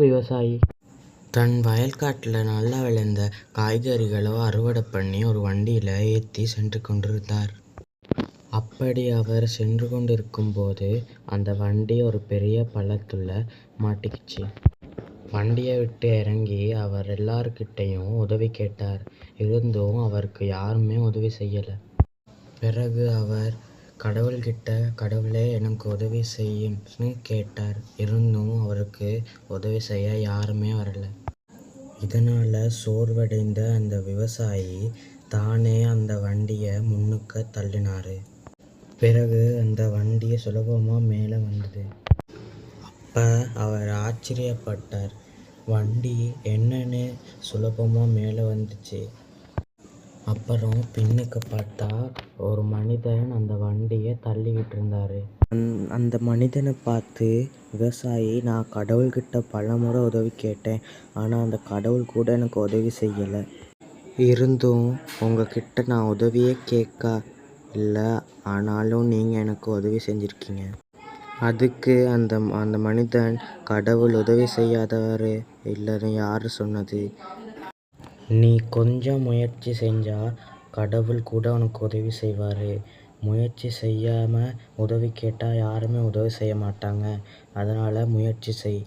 விவசாயி தன் வயல்காட்டில் நல்லா விளைந்த காய்கறிகளை அறுவடை பண்ணி ஒரு வண்டியில் ஏற்றி சென்று கொண்டிருந்தார். அப்படி அவர் சென்று கொண்டிருக்கும்போது அந்த வண்டி ஒரு பெரிய பள்ளத்துல மாட்டிக்கிச்சு. வண்டியை விட்டு இறங்கி அவர் எல்லார்கிட்டையும் உதவி கேட்டார். இருந்தும் அவருக்கு யாருமே உதவி செய்யலை. பிறகு அவர் கடவுள்கிட்ட, கடவுளே எனக்கு உதவி செய்யுன்னு கேட்டார். இருந்தும் அவருக்கு உதவி செய்ய யாருமே வரலை. இதனால் சோர்வடைந்த அந்த விவசாயி தானே அந்த வண்டியை முன்னுக்கு தள்ளினார். பிறகு அந்த வண்டி சுலபமாக மேலே வந்தது. அப்போ அவர் ஆச்சரியப்பட்டார். வண்டி என்னன்னு சுலபமாக மேலே வந்துச்சு. அப்புறம் பின்னுக்கு பார்த்தா ஒரு மனிதன் அந்த வண்டியை தள்ளிக்கிட்டு இருந்தார். அந்த மனிதனை பார்த்து விவசாயி, நான் கடவுள்கிட்ட பலமுறை உதவி கேட்டேன், ஆனால் அந்த கடவுள் கூட எனக்கு உதவி செய்யலை. இருந்தும் உங்ககிட்ட நான் உதவியே கேட்க இல்லை, ஆனாலும் நீங்கள் எனக்கு உதவி செஞ்சுருக்கீங்க. அதுக்கு அந்த மனிதன், கடவுள் உதவி செய்யாதவர் இல்லைன்னு யார் சொன்னது? நீ கொஞ்சம் முயற்சி செஞ்சால் கடவுள் கூட உனக்கு உதவி செய்வார். முயற்சி செய்யாமல் உதவி கேட்டால் யாருமே உதவி செய்ய மாட்டாங்க. அதனால் முயற்சி செய்.